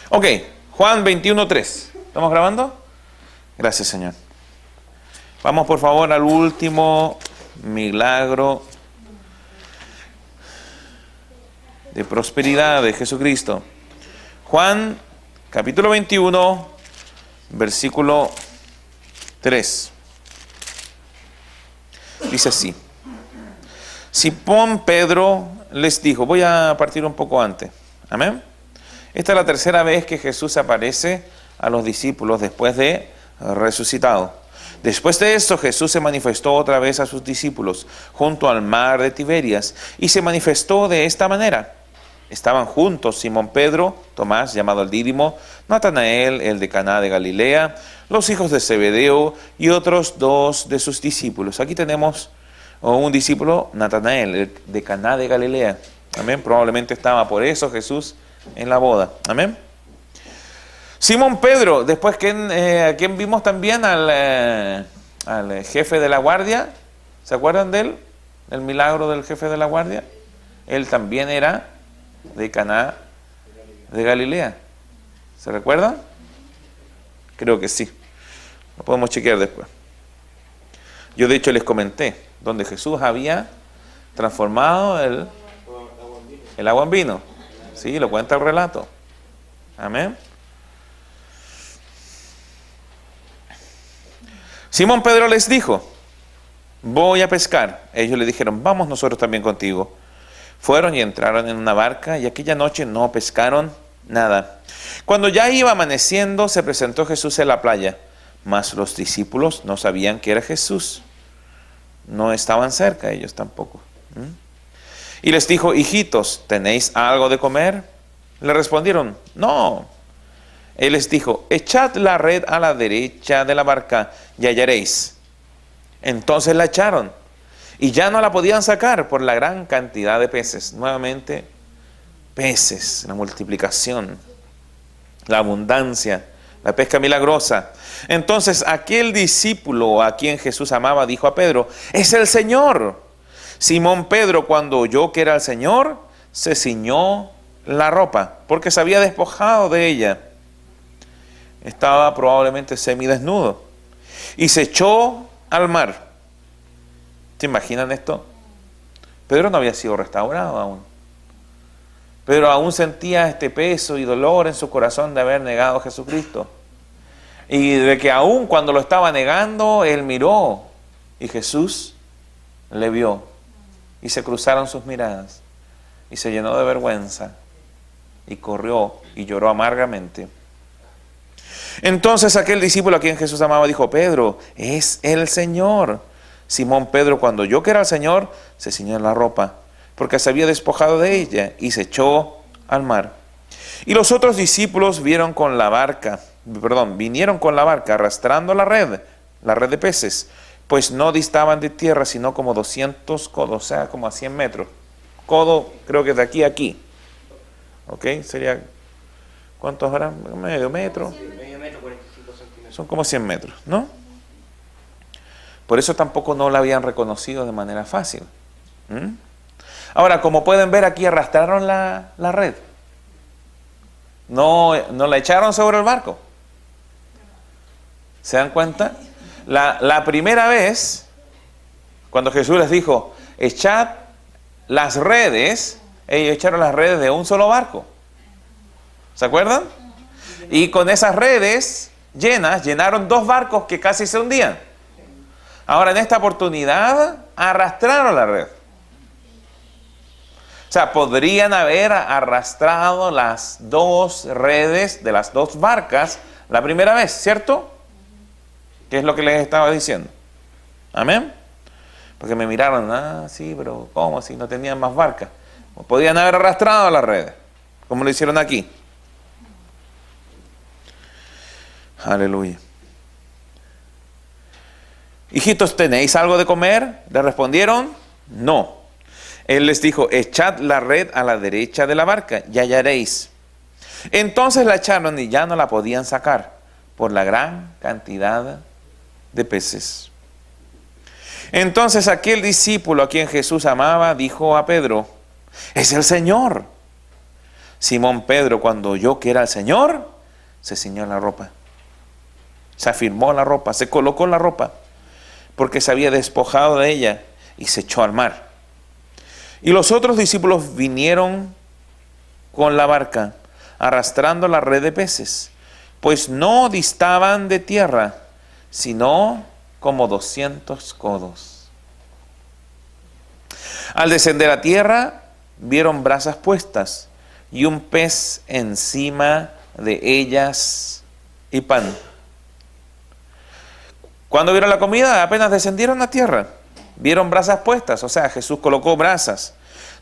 Ok, Juan 21:3. ¿Estamos grabando? Gracias, Señor. Vamos por favor al último milagro de prosperidad de Jesucristo. Juan capítulo 21, versículo 3. Dice así. Simón Pedro les dijo, voy a partir un poco antes. Amén. Esta es la tercera vez que Jesús aparece a los discípulos después de resucitado. Después de esto, Jesús se manifestó otra vez a sus discípulos junto al mar de Tiberias y se manifestó de esta manera. Estaban juntos Simón Pedro, Tomás, llamado el Dídimo, Natanael, el de Caná de Galilea, los hijos de Zebedeo y otros dos de sus discípulos. Aquí tenemos un discípulo, Natanael, el de Caná de Galilea. Amén. Probablemente estaba por eso Jesús en la boda. Amén. Simón Pedro, después ¿a quién vimos también? Al jefe de la guardia. ¿Se acuerdan de él? El milagro del jefe de la guardia. Él también era de Caná de Galilea. ¿Se recuerdan? Creo que sí. Lo podemos chequear después. Yo de hecho les comenté, donde Jesús había transformado el agua en vino. Sí, lo cuenta el relato. Amén. Simón Pedro les dijo, voy a pescar. Ellos le dijeron, vamos nosotros también contigo. Fueron y entraron en una barca y aquella noche no pescaron nada. Cuando ya iba amaneciendo, se presentó Jesús en la playa, mas los discípulos no sabían que era Jesús. No estaban cerca ellos tampoco. Y les dijo, hijitos, ¿tenéis algo de comer? Le respondieron, no. Él les dijo, echad la red a la derecha de la barca y hallaréis. Entonces la echaron y ya no la podían sacar por la gran cantidad de peces. Nuevamente, peces, la multiplicación, la abundancia, la pesca milagrosa. Entonces aquel discípulo a quien Jesús amaba dijo a Pedro, es el Señor. Simón Pedro, cuando oyó que era el Señor, se ciñó la ropa, porque se había despojado de ella. Estaba probablemente semidesnudo. Y se echó al mar. ¿Se imaginan esto? Pedro no había sido restaurado aún. Pedro aún sentía este peso y dolor en su corazón de haber negado a Jesucristo. Y de que aún cuando lo estaba negando, él miró y Jesús le vio. Y se cruzaron sus miradas. Y se llenó de vergüenza. Y corrió y lloró amargamente. Entonces aquel discípulo a quien Jesús amaba dijo, Pedro, es el Señor. Simón Pedro, cuando oyó que era el Señor, se ciñó la ropa, porque se había despojado de ella, y se echó al mar. Y los otros discípulos vinieron con la barca arrastrando la red de peces, pues no distaban de tierra, sino como 200 codos, o sea, como a 100 metros. Codo, creo que de aquí a aquí. ¿Ok? Sería, ¿cuántos eran? Medio metro. Medio metro, 45 centímetros. Son como 100 metros, ¿no? Por eso tampoco no la habían reconocido de manera fácil. Ahora, como pueden ver, aquí arrastraron la red. No la echaron sobre el barco. ¿Se dan cuenta? La primera vez, cuando Jesús les dijo, echad las redes, ellos echaron las redes de un solo barco. ¿Se acuerdan? Y con esas redes llenas, llenaron 2 barcos que casi se hundían. Ahora, en esta oportunidad, arrastraron la red. O sea, podrían haber arrastrado las 2 redes de las 2 barcas la primera vez, ¿cierto? ¿Qué es lo que les estaba diciendo? ¿Amén? Porque me miraron, sí, pero ¿cómo? Si no tenían más barcas. Podían haber arrastrado las redes, como lo hicieron aquí. Aleluya. Hijitos, ¿tenéis algo de comer? Le respondieron, no. Él les dijo, echad la red a la derecha de la barca y hallaréis. Entonces la echaron y ya no la podían sacar por la gran cantidad de peces. Entonces aquel discípulo a quien Jesús amaba dijo a Pedro, es el Señor. Simón Pedro, cuando oyó que era el Señor, se ciñó la ropa. Se afirmó la ropa, se colocó la ropa, porque se había despojado de ella y se echó al mar. Y los otros discípulos vinieron con la barca, arrastrando la red de peces, pues no distaban de tierra, sino como 200 codos. Al descender a tierra, vieron brasas puestas y un pez encima de ellas y pan. Cuando vieron la comida, apenas descendieron a tierra, vieron brasas puestas, o sea, Jesús colocó brasas.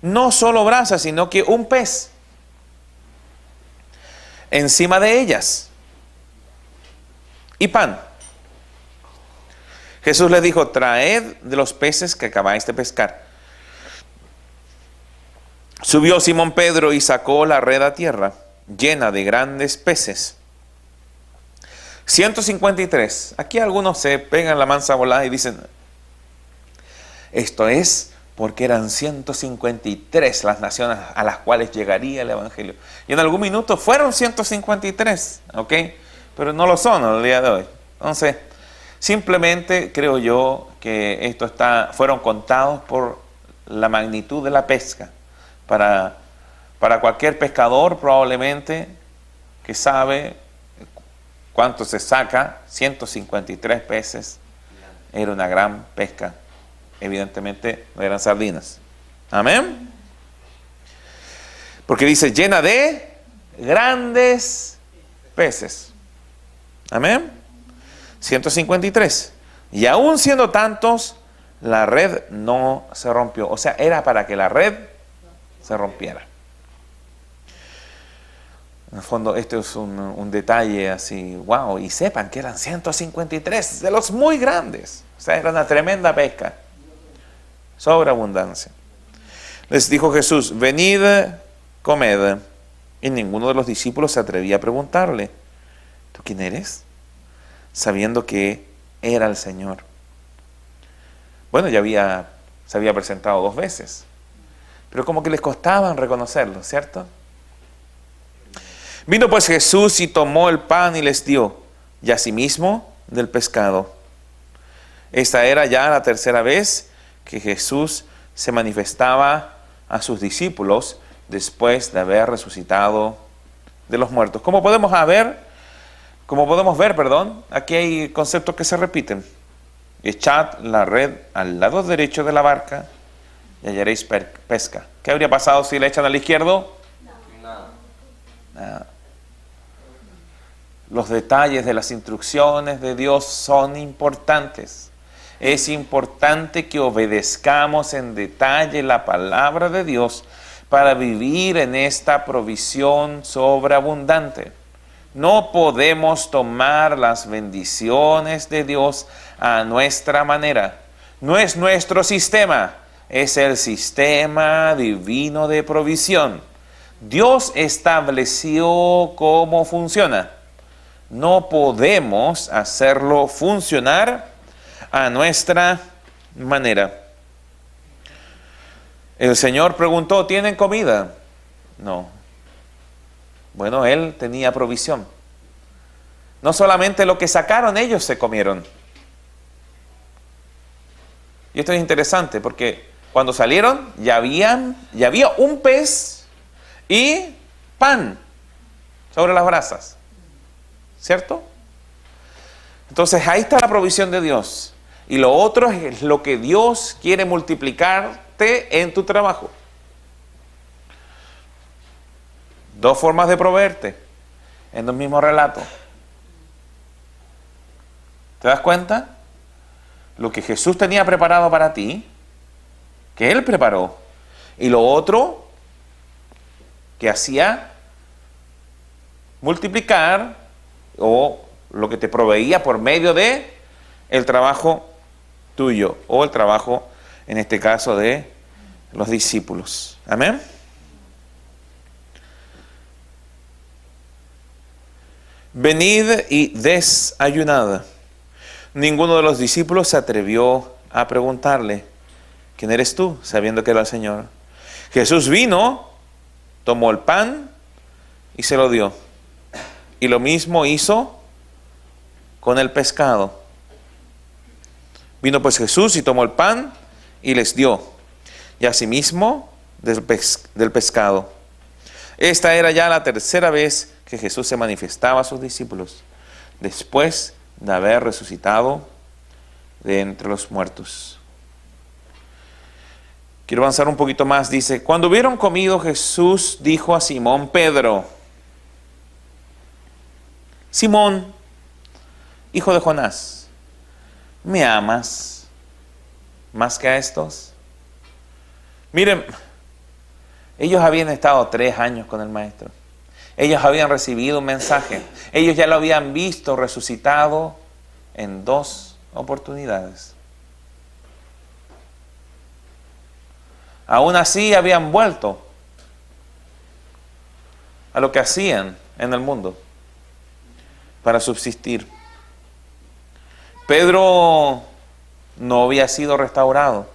No solo brasas, sino que un pez encima de ellas y pan. Jesús les dijo: traed de los peces que acabáis de pescar. Subió Simón Pedro y sacó la red a tierra, llena de grandes peces. 153. Aquí algunos se pegan la mansa volada y dicen: esto es porque eran 153 las naciones a las cuales llegaría el Evangelio. Y en algún minuto fueron 153, ¿ok? Pero no lo son el día de hoy. Entonces, simplemente creo yo que fueron contados por la magnitud de la pesca. Para cualquier pescador probablemente que sabe cuánto se saca, 153 peces, era una gran pesca. Evidentemente no eran sardinas. Amén. Porque dice llena de grandes peces. Amén. 153. Y aún siendo tantos, la red no se rompió. O sea, era para que la red se rompiera. En el fondo, esto es un detalle así, wow. Y sepan que eran 153 de los muy grandes. O sea, era una tremenda pesca. Sobreabundancia. Les dijo Jesús: venid, comed. Y ninguno de los discípulos se atrevía a preguntarle: ¿tú quién eres? Sabiendo que era el Señor. Bueno, se había presentado 2 veces, pero como que les costaba reconocerlo, ¿cierto? Vino pues Jesús y tomó el pan y les dio, y asimismo del pescado. Esta era ya la 3ª vez que Jesús se manifestaba a sus discípulos después de haber resucitado de los muertos. Como podemos ver, aquí hay conceptos que se repiten. Echad la red al lado derecho de la barca y hallaréis pesca. ¿Qué habría pasado si la echan al izquierdo? Nada. Los detalles de las instrucciones de Dios son importantes. Es importante que obedezcamos en detalle la palabra de Dios para vivir en esta provisión sobreabundante. No podemos tomar las bendiciones de Dios a nuestra manera. No es nuestro sistema, es el sistema divino de provisión. Dios estableció cómo funciona. No podemos hacerlo funcionar a nuestra manera. El Señor preguntó: ¿tienen comida? No. Bueno, Él tenía provisión. No solamente lo que sacaron ellos se comieron. Y esto es interesante porque cuando salieron ya había un pez y pan sobre las brasas. ¿Cierto? Entonces ahí está la provisión de Dios. Y lo otro es lo que Dios quiere multiplicarte en tu trabajo. 2 formas de proveerte en el mismo relato. ¿Te das cuenta? Lo que Jesús tenía preparado para ti, que Él preparó. Y lo otro que hacía multiplicar, o lo que te proveía por medio de el trabajo tuyo, o el trabajo, en este caso, de los discípulos. Amén. Venid y desayunad. Ninguno de los discípulos se atrevió a preguntarle: ¿quién eres tú?, sabiendo que era el Señor. Jesús vino, tomó el pan, y se lo dio. Y lo mismo hizo con el pescado. Vino pues Jesús y tomó el pan y les dio, y asimismo del pescado. Esta era ya la tercera vez que Jesús se manifestaba a sus discípulos, después de haber resucitado de entre los muertos. Quiero avanzar un poquito más. Dice, cuando hubieron comido, Jesús dijo a Simón Pedro: Simón, hijo de Jonás, ¿me amas más que a estos? Miren, ellos habían estado 3 años con el Maestro. Ellos habían recibido un mensaje. Ellos ya lo habían visto resucitado en 2 oportunidades. Aún así habían vuelto a lo que hacían en el mundo para subsistir. Pedro no había sido restaurado.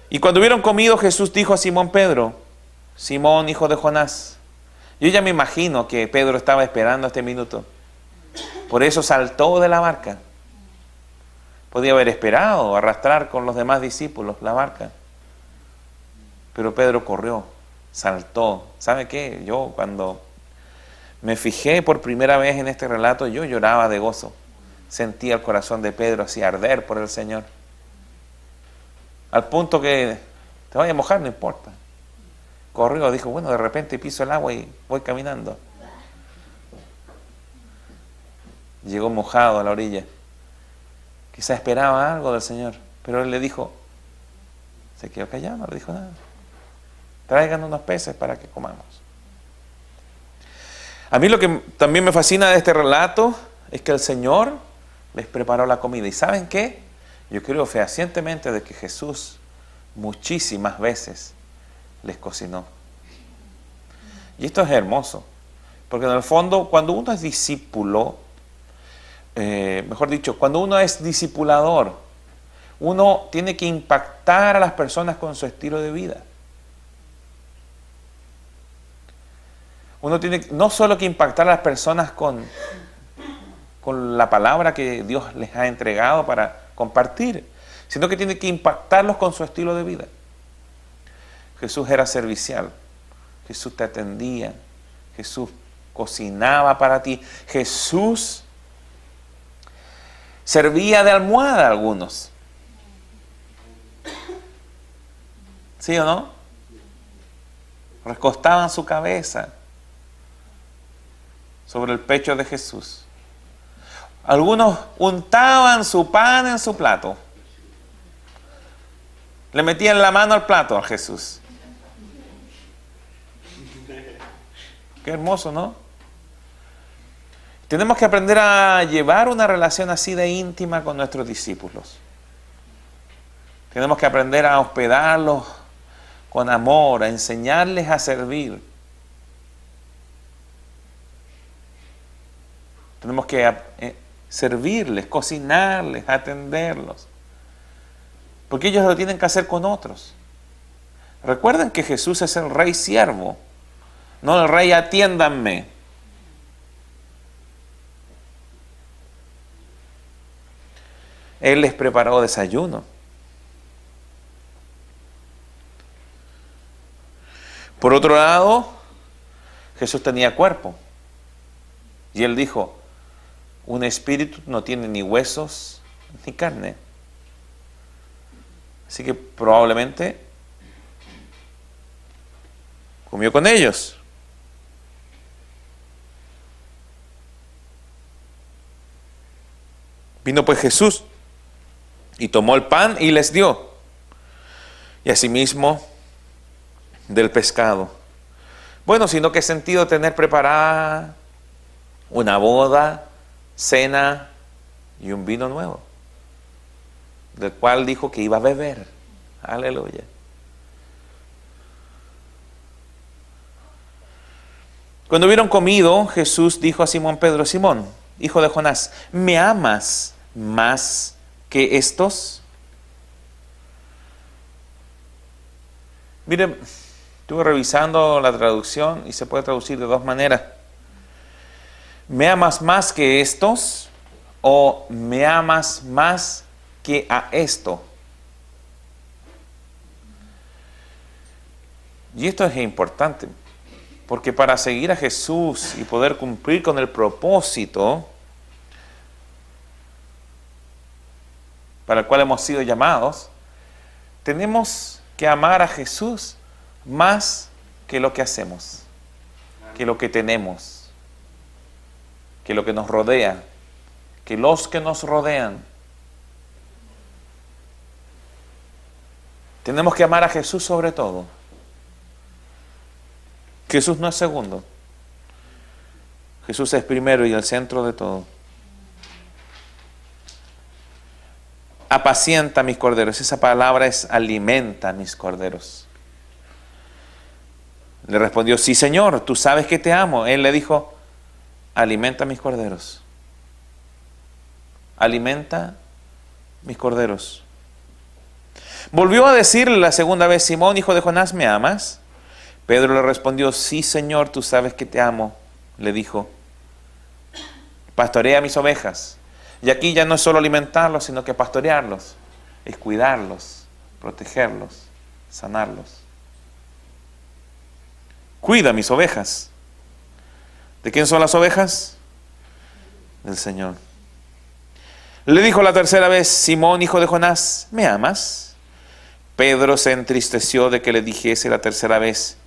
Y cuando hubieron comido, Jesús dijo a Simón Pedro: Simón, hijo de Jonás. Yo ya me imagino que Pedro estaba esperando este minuto. Por eso saltó de la barca. Podía haber esperado, arrastrar con los demás discípulos la barca. Pero Pedro corrió, saltó. ¿Sabe qué? Yo cuando me fijé por primera vez en este relato, yo lloraba de gozo. Sentía el corazón de Pedro así arder por el Señor. Al punto que te vaya a mojar, no importa. Corrió, dijo, bueno, de repente piso el agua y voy caminando. Llegó mojado a la orilla. Quizá esperaba algo del Señor, pero él le dijo, se quedó callado, no le dijo nada. Traigan unos peces para que comamos. A mí lo que también me fascina de este relato es que el Señor les preparó la comida. ¿Y saben qué? Yo creo fehacientemente de que Jesús muchísimas veces les cocinó. Y esto es hermoso, porque en el fondo cuando uno es discípulo, mejor dicho, cuando uno es discipulador, uno tiene que impactar a las personas con su estilo de vida. Uno tiene no solo que impactar a las personas con la palabra que Dios les ha entregado para compartir, sino que tiene que impactarlos con su estilo de vida. Jesús era servicial, Jesús te atendía, Jesús cocinaba para ti, Jesús servía de almohada a algunos. ¿Sí o no? Recostaban su cabeza sobre el pecho de Jesús. Algunos untaban su pan en su plato. Le metían la mano al plato a Jesús. Qué hermoso, ¿no? Tenemos que aprender a llevar una relación así de íntima con nuestros discípulos. Tenemos que aprender a hospedarlos con amor, a enseñarles a servir. Tenemos que servirles, cocinarles, atenderlos. Porque ellos lo tienen que hacer con otros. Recuerden que Jesús es el rey siervo, no el rey atiéndanme. Él les preparó desayuno. Por otro lado, Jesús tenía cuerpo. Y él dijo, un espíritu no tiene ni huesos ni carne. Así que probablemente comió con ellos. Vino pues Jesús y tomó el pan y les dio. Y asimismo del pescado. Bueno, sino qué sentido tener preparada una boda, cena y un vino nuevo, del cual dijo que iba a beber. Aleluya. Cuando hubieron comido, Jesús dijo a Simón Pedro, Simón, hijo de Jonás, ¿me amas más que estos? Miren, Estuve revisando la traducción y se puede traducir de dos maneras. ¿Me amas más que estos o me amas más que a esto? Y esto es importante, porque para seguir a Jesús y poder cumplir con el propósito para el cual hemos sido llamados, tenemos que amar a Jesús más que lo que hacemos, que lo que tenemos, que lo que nos rodea, que los que nos rodean. Tenemos que amar a Jesús sobre todo. Jesús no es segundo. Jesús es primero y el centro de todo. Apacienta mis corderos. Esa palabra es alimenta mis corderos. Le respondió, sí, Señor, tú sabes que te amo. Él le dijo, alimenta mis corderos. Alimenta mis corderos. Volvió a decirle la segunda vez, Simón, hijo de Jonás, ¿me amas? Pedro le respondió, sí, Señor, tú sabes que te amo. Le dijo, pastorea mis ovejas. Y aquí ya no es solo alimentarlos, sino que pastorearlos. Es cuidarlos, protegerlos, sanarlos. Cuida mis ovejas. ¿De quién son las ovejas? Del Señor. Le dijo la tercera vez, Simón, hijo de Jonás, ¿me amas? Pedro se entristeció de que le dijese la tercera vez,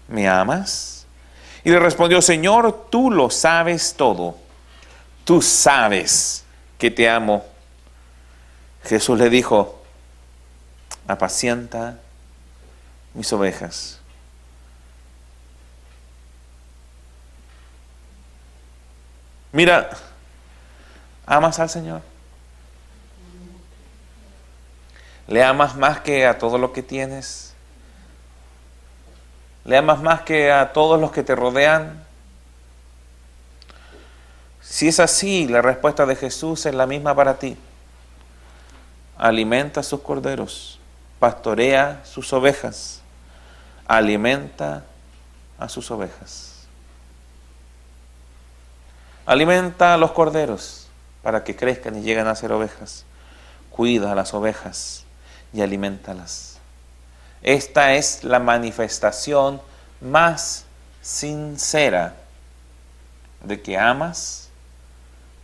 ¿me amas? Y le respondió, Señor, tú lo sabes todo. Tú sabes que te amo. Jesús le dijo, apacienta mis ovejas. Mira, ¿amas al Señor? ¿Le amas más que a todo lo que tienes? ¿Le amas más que a todos los que te rodean? Si es así, la respuesta de Jesús es la misma para ti. Alimenta sus corderos, pastorea sus ovejas, alimenta a sus ovejas. Alimenta a los corderos para que crezcan y lleguen a ser ovejas. Cuida a las ovejas y alimentalas. Esta es la manifestación más sincera de que amas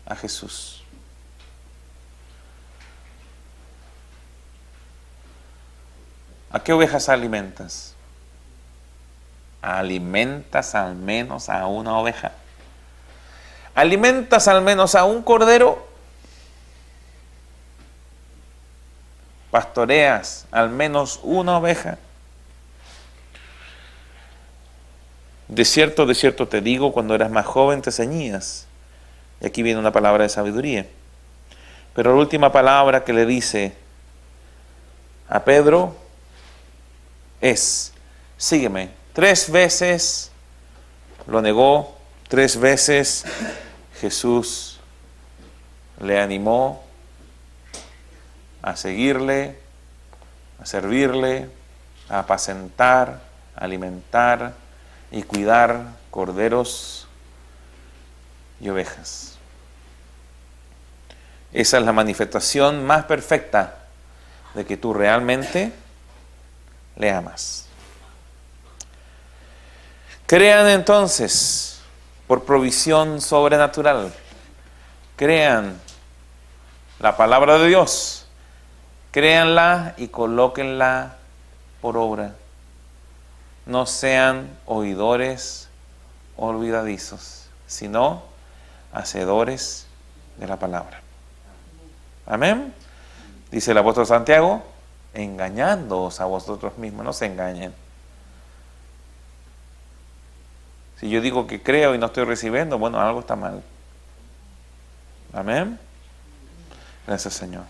a Jesús. ¿A qué ovejas alimentas? ¿Alimentas al menos a una oveja? ¿Alimentas al menos a un cordero? ¿Pastoreas al menos una oveja? De cierto te digo, cuando eras más joven te ceñías. Y aquí viene una palabra de sabiduría. Pero la última palabra que le dice a Pedro es, sígueme. 3 veces lo negó, 3 veces Jesús le animó a seguirle, a servirle, a apacentar, a alimentar y cuidar corderos y ovejas. Esa es la manifestación más perfecta de que tú realmente le amas. Crean entonces, por provisión sobrenatural, crean la palabra de Dios, créanla y colóquenla por obra. No sean oidores olvidadizos, sino hacedores de la palabra. Amén. Dice el apóstol Santiago, engañándoos a vosotros mismos, no se engañen. Si yo digo que creo y no estoy recibiendo, bueno, algo está mal. Amén. Gracias, Señor.